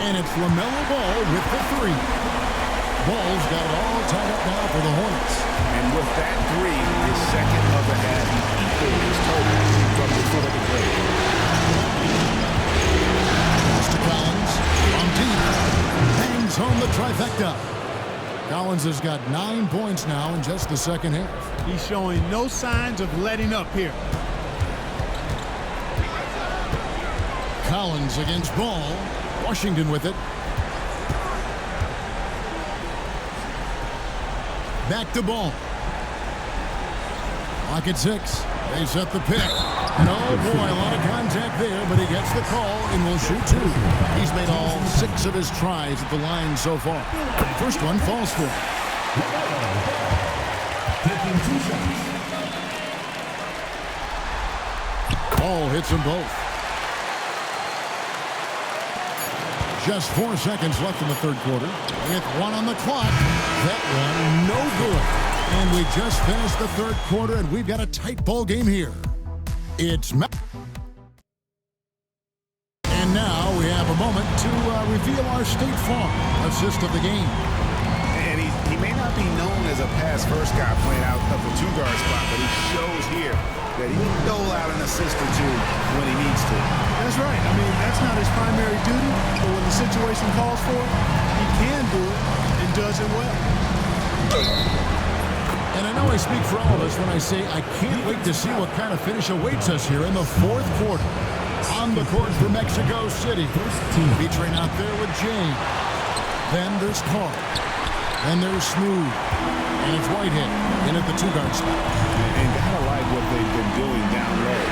And it's LaMelo Ball with the 3. Ball's got it all tied up now for the Hornets. And with that 3, his second of the half, he equaled his total from the foot of the plate. Pass to Collins. On deep. Bangs home the trifecta. Collins has got 9 points now in just the second half. He's showing no signs of letting up here. Collins against Ball. Washington with it. Back to Ball. Clock at 6. They set the pick. And oh boy, a lot of contact there, but he gets the call and will shoot 2. He's made all 6 of his tries at the line so far. First one falls for him. Taking 2 shots. Ball hits them both. Just 4 seconds left in the third quarter. With 1 on the clock. That one no good. And we just finished the third quarter, and we've got a tight ball game here. It's and now we have a moment to reveal our State Farm assist of the game. And he may not be known as a pass-first guy playing out of the 2-guard spot, but he shows here that he can dole out an assist or 2 when he needs to. That's right. I mean, that's not his primary duty, but when the situation calls for it, he can do it and does it well. And I know I speak for all of us when I say I can't wait to see what kind of finish awaits us here in the fourth quarter. On the court for Mexico City. Featuring out there with James. Then there's Carr. Then there's Smooth. And it's Whitehead in at the 2-guard spot. And gotta like what they've been doing down low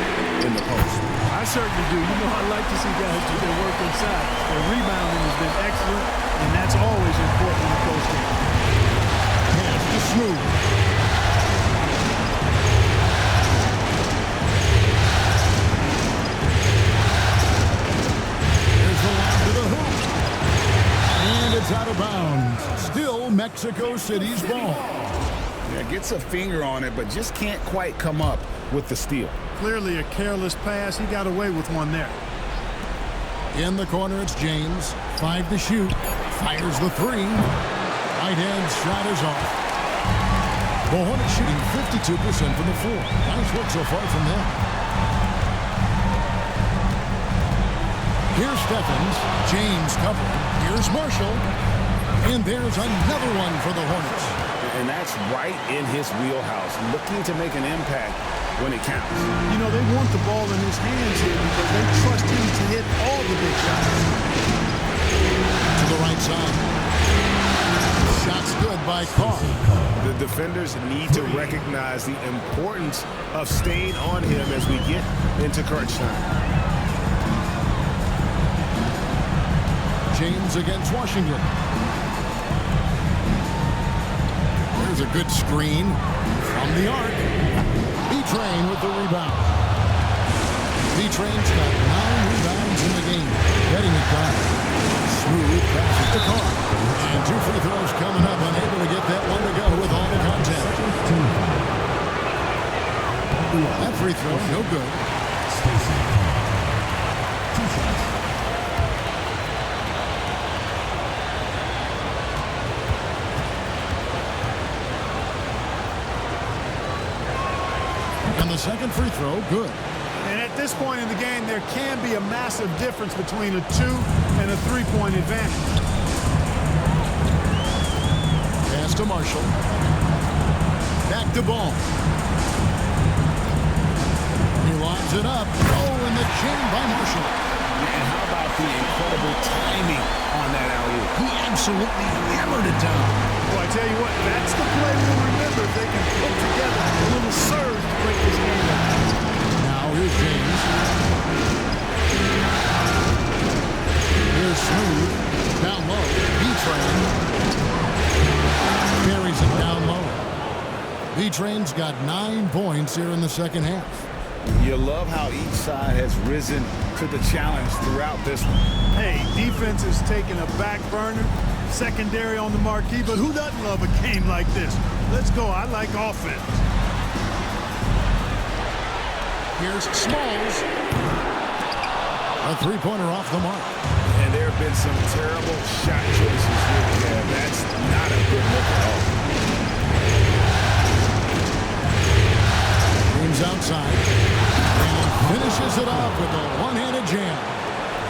in the post. I certainly do. You know, I like to see guys do their work inside. Their rebounding has been excellent, and that's always important in the post game. Pass to Smooth. There's the lob to the hoop. And it's out of bounds. Still Mexico City's ball. Yeah, gets a finger on it, but just can't quite come up with the steal. Clearly a careless pass. He got away with one there. In the corner, it's James. 5 to shoot. Fires the 3. Right-hand shot is off. The Hornets shooting 52% from the floor. Nice work so far from them. Here's Stephens. James covering. Here's Marshall. And there's another one for the Hornets. And that's right in his wheelhouse, looking to make an impact when it counts. You know, they want the ball in his hands here because they trust him to hit all the big shots. To the right side. Shots good by Carr. The defenders need to recognize the importance of staying on him as we get into crunch time. James against Washington. There's a good screen from the arc. B-Train with the rebound. B-Train's got 9 rebounds in the game. Getting it done. Smooth passes to Carr. And 2 free throws coming up. Unable to get that one to go with all the contact. That free throw, no good. And the second free throw, good. And at this point in the game, there can be a massive difference between a 2 and a 3-point advantage. Pass to Marshall. Back to Ball. He lines it up. Oh, and the chin by Marshall. And how about the incredible timing on that alley-oop? He absolutely hammered it down. Well, I tell you what, that's the play we'll remember if they can put together a little surge to break this game down. Now here's James. Here's Smooth. Down low. B-Train. Carries it down low. B-Train's got 9 points here in the second half. You love how each side has risen to the challenge throughout this one. Hey, defense is taking a back burner, secondary on the marquee, but who doesn't love a game like this? Let's go. I like offense. Here's Smalls. A 3-pointer off the mark. And there have been some terrible shot choices here. Yeah, that's not a good look at all. James outside. And finishes it off with a one-handed jam.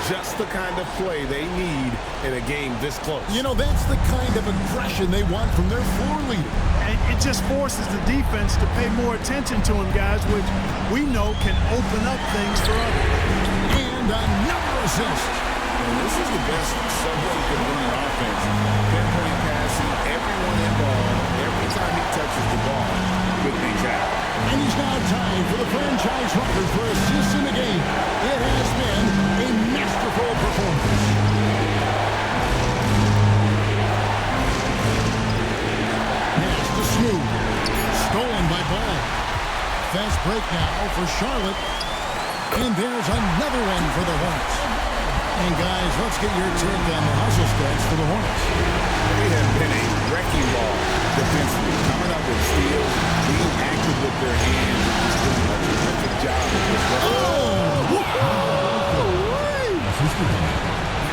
Just the kind of play they need in a game this close. You know, that's the kind of aggression they want from their floor leader. And it just forces the defense to pay more attention to him, guys, which we know can open up things for others. And another assist. And this is the best someone can win an offense. Pinpoint passing, everyone involved. Every time he touches the ball, good things happen. And he's now tied for the franchise record for assists in the game. It has been a masterful performance. Pass to Smooth. Stolen by Ball. Fast break now for Charlotte. And there's another one for the Hornets. And guys, let's get your take on the hustle stats for the Hornets. They have been a wrecking ball defensively, coming up with steals, being active with their hands, and just doing a terrific job of this.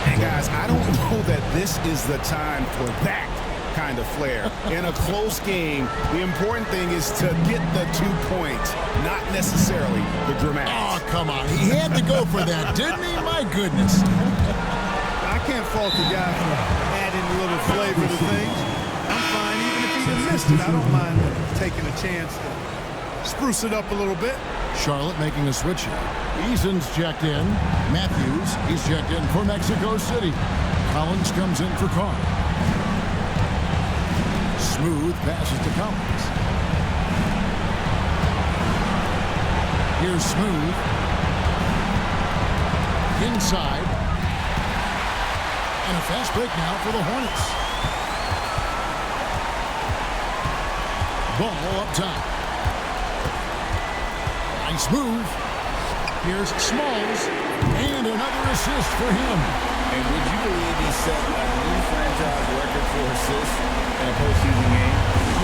And guys, I don't know that this is the time for that kind of flair. In a close game, the important thing is to get the 2 points, not necessarily the dramatics. Oh, come on. He had to go for that, didn't he? My goodness. I can't fault the guy for adding a little flavor to things. I'm fine. Even if he missed it, I don't mind taking a chance to spruce it up a little bit. Charlotte making a switch here. Eason's checked in. Matthews, he's checked in for Mexico City. Collins comes in for Carr. Smooth passes to Collins. Here's Smooth. Inside. And a fast break now for the Hornets. Ball up top. Nice move. Here's Smalls. And another assist for him. And would you believe he set a new franchise record for assists in a postseason game?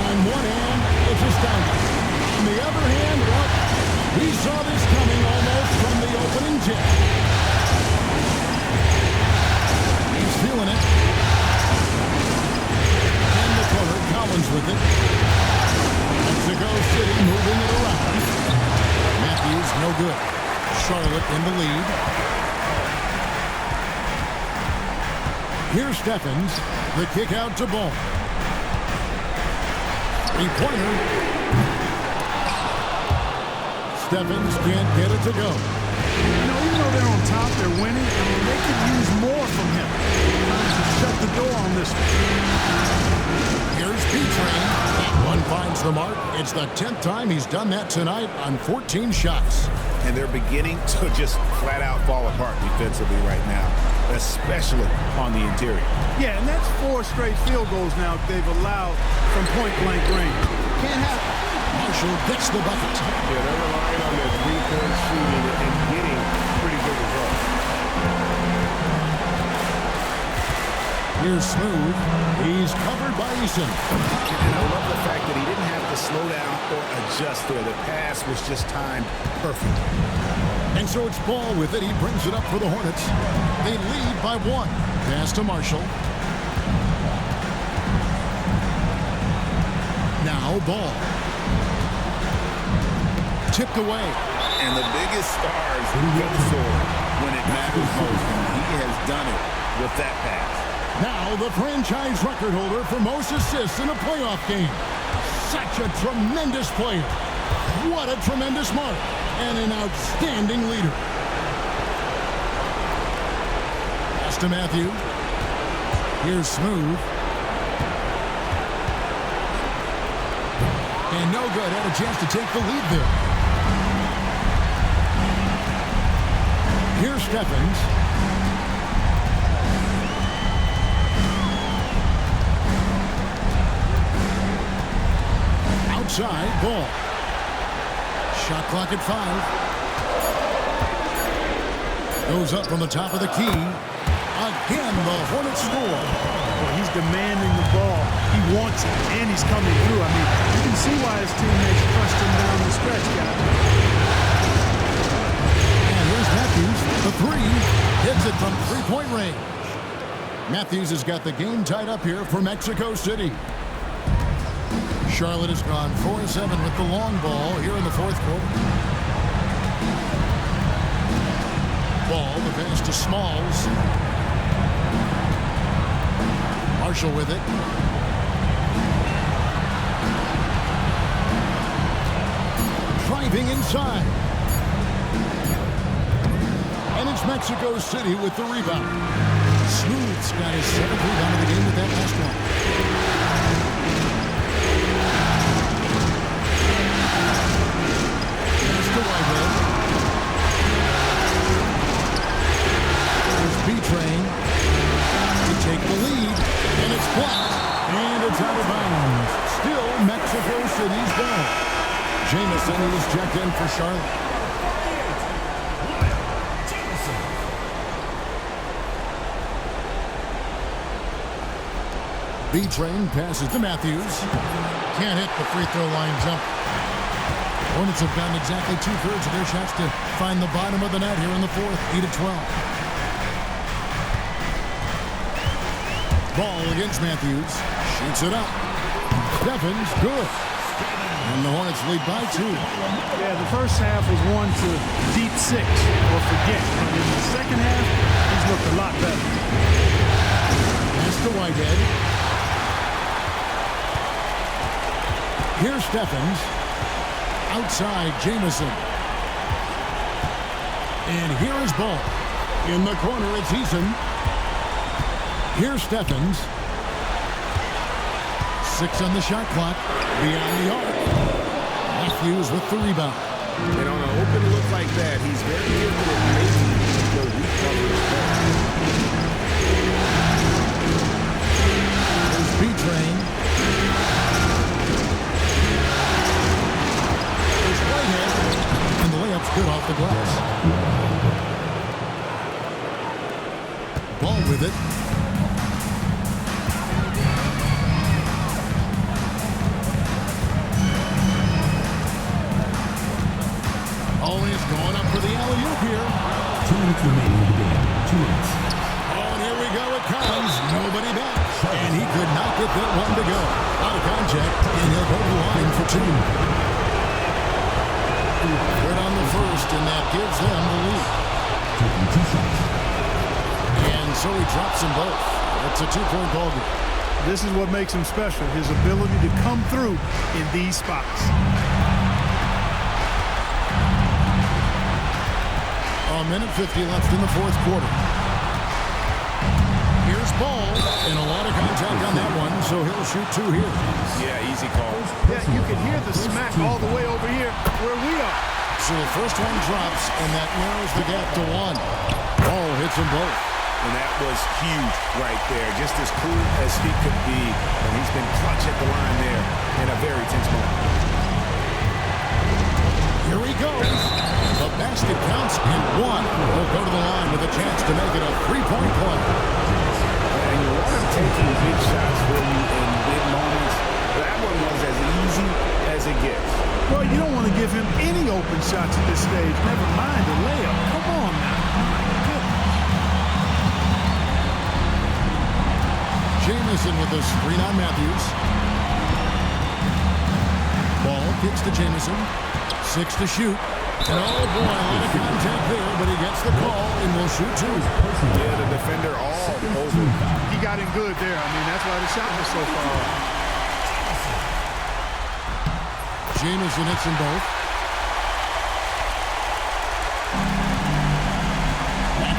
On one hand, it's astounding. On the other hand, we saw this coming almost from the opening tip. He's feeling it. In the corner, Collins with it. Mexico City moving it around. Matthews, no good. Charlotte in the lead. Here's Stephens. The kick out to Ball. Three-pointer. Stephens can't get it to go. You know, even though they're on top, they're winning. I mean, they could use more from him. Trying to shut the door on this one. Here's P-Train. That one finds the mark. It's the 10th time he's done that tonight on 14 shots. And they're beginning to just flat out fall apart defensively right now, especially on the interior. Yeah, and that's 4 straight field goals now they've allowed from point-blank range. Can't have it. Marshall gets the bucket. Yeah, they're relying on their three-point shooting and getting pretty good results. Here's Smooth. He's covered by Eason. And I love the fact that he didn't have to slow down or adjust there. The pass was just timed perfect. And so it's Ball with it. He brings it up for the Hornets. They lead by 1. Pass to Marshall. Now Ball. Tipped away. And the biggest stars go forward when it matters most. He has done it with that pass. Now the franchise record holder for most assists in a playoff game. Such a tremendous player. What a tremendous mark. And an outstanding leader. Pass to Matthew. Here's Smooth. And no good. Had a chance to take the lead there. Here's Stephens. Outside, Ball. Shot clock at 5. Goes up from the top of the key. Again, the Hornets score. Well, he's demanding the ball. He wants it, and he's coming through. I mean, you can see why his teammates trust him down the stretch, guys. And here's Matthews. The 3 hits it from three-point range. Matthews has got the game tied up here for Mexico City. Charlotte has gone 4-7 with the long ball here in the 4th quarter. Ball, the pass to Smalls. Marshall with it. Driving inside. And it's Mexico City with the rebound. Smooth's got his 7th rebound of the game with that last one. B-Train to take the lead, and it's blocked, and it's out of bounds. Still Mexico City's down. Jamison is checked in for Charlotte. B-Train passes to Matthews. Can't hit the free throw line jump. Hornets have gotten exactly 2/3 of their shots to find the bottom of the net here in the 4th, 8-12. Ball against Matthews. Shoots it up. Stephens, good. And the Hornets lead by 2. Yeah, the first half was 1 to deep 6 or forget. But in the second half, he's looked a lot better. Pass to Whitehead. Here's Stephens. Outside, Jamison. And here is Ball. In the corner, it's Eason. Here's Stephens. 6 on the shot clock. Beyond the arc. Matthews with the rebound. And on an open look like that, he's very careful of making the recovery. There's B-Train. There's Whitehead. And the layup's good off the glass. Ball with it. Always going up for the alley-oop here. 2 minutes remaining in the game. 2 minutes. we go. It comes. Nobody back. And he could not get that one to go. Out of contact, and he'll go to the line for 2. Good on the first, and that gives them the lead. And so he drops them both. It's a 2-point ball game. This is what makes him special, his ability to come through in these spots. A minute 50 left in the fourth quarter. Here's Ball, and a lot of contact on that one, so he'll shoot 2 here. Yeah, easy call. Yeah, you can hear the smack all the way over here where we are. So the first one drops, and that narrows the gap to 1. Ball hits them both. And that was huge right there. Just as cool as he could be. And he's been clutch at the line there in a very tense moment. Here he goes. The basket counts, and 1 will go to the line with a chance to make it a 3-point play. And you want him taking big shots for you in big moments. That one was as easy as it gets. Well, you don't want to give him any open shots at this stage. Never mind a layup. Come on now. Jamison with the screen on Matthews. Ball kicks to Jamison. 6 to shoot. And oh boy, a lot of contact there, but he gets the call and will shoot 2. Yeah, the defender all over. He got in good there. I mean, that's why the shot was so far off. Jamison hits them both.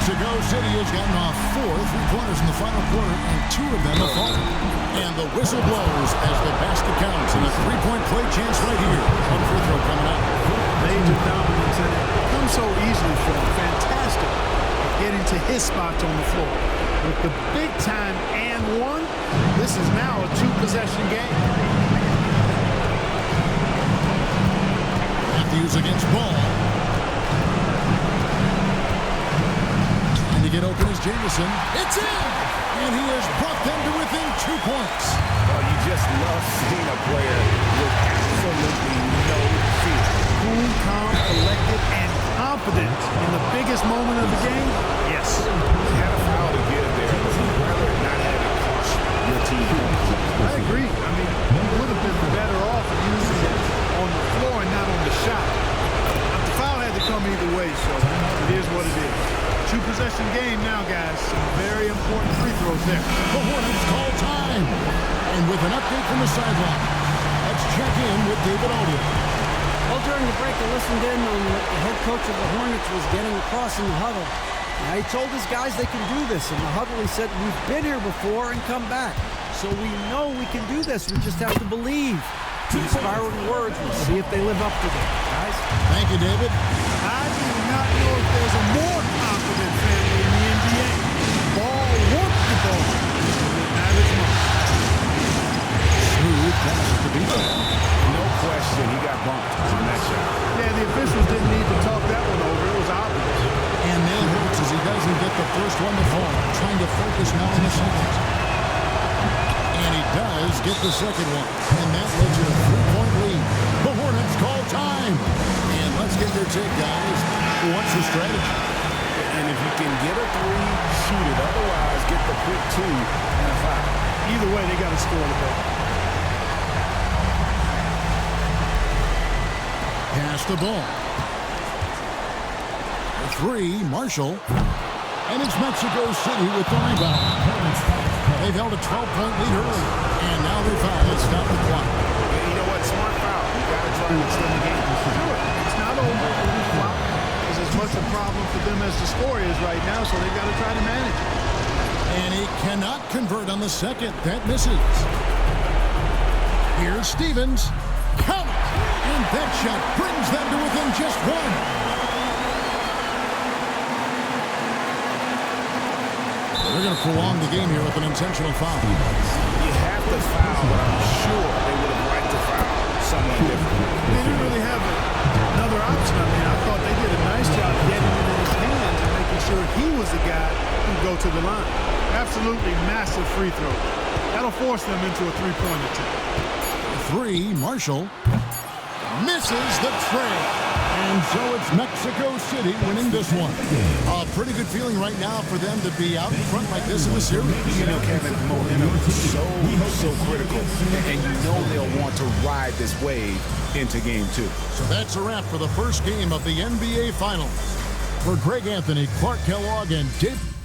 Mexico City has gotten off 4 3-pointers in the final quarter, and 2 of them have fallen. And the whistle blows as the basket counts, and a 3-point play chance right here. One free throw coming up. Major dominance, and it comes so easily for him. Fantastic at getting to his spots on the floor. With the big time and 1, this is now a 2-possession game. Matthews against Ball. To get open is Jamison. It's in! And he has brought them to within 2 points. Oh, you just love seeing a player with absolutely no fear. Cool, calm, collected, and confident in the biggest moment of the game? Yes. He had a foul to give there, but he'd rather not have it cost your team. I agree. I mean, he would have been better off using it on the floor and not on the shot. But the foul had to come either way, so it is what it is. 2-possession game now, guys. Some very important free throws there. The Hornets call time. And with an update from the sideline, let's check in with David Alden. Well, during the break, I listened in on what the head coach of the Hornets was getting across in the huddle. Now, he told his guys they can do this. In the huddle, he said, we've been here before and come back. So we know we can do this. We just have to believe. Inspiring words. We'll see if they live up to them, guys. Thank you, David. I do not know if there's a more confident family in the NBA. Ball wants the ball. That is much. Smooth pass to beat. No question, he got bumped on that shot. Yeah, the officials didn't need to talk that one over. It was obvious. And that hurts as he doesn't get the first one to fall. Trying to focus now on the second. And he does get the second one. And that led to a 3-point lead. The Hornets call time. And let's get their take, guys. What's the strategy? And if you can get a 3, shoot it. Otherwise, get the quick 2 and a foul. Either way, they got to score the ball. Pass the ball. The 3, Marshall. And it's Mexico City with the rebound. They've held a 12-point lead early. And now they foul. Let's stop the clock. You know what? Smart foul. You got to try and extend the game. It's not over. It's as much a problem for them as the score is right now, so they've got to try to manage it. And he cannot convert on the second. That misses. Here's Stevens. Count it! And that shot brings them to within just 1. They're going to prolong the game here with an intentional foul. You have to foul, but I'm sure they would have liked to foul someone different. They didn't really have another option. I mean, I thought they did a nice job getting it in his hands and making sure he was the guy who go to the line. Absolutely massive free throw. That'll force them into a 3-point attempt. 3, Marshall misses the tray. And so it's Mexico City winning this one. A pretty good feeling right now for them to be out in front like this in the series. You know, Kevin, momentum is so critical, and you know they'll want to ride this wave into Game 2. So that's a wrap for the first game of the NBA Finals. For Greg Anthony, Clark Kellogg, and Dave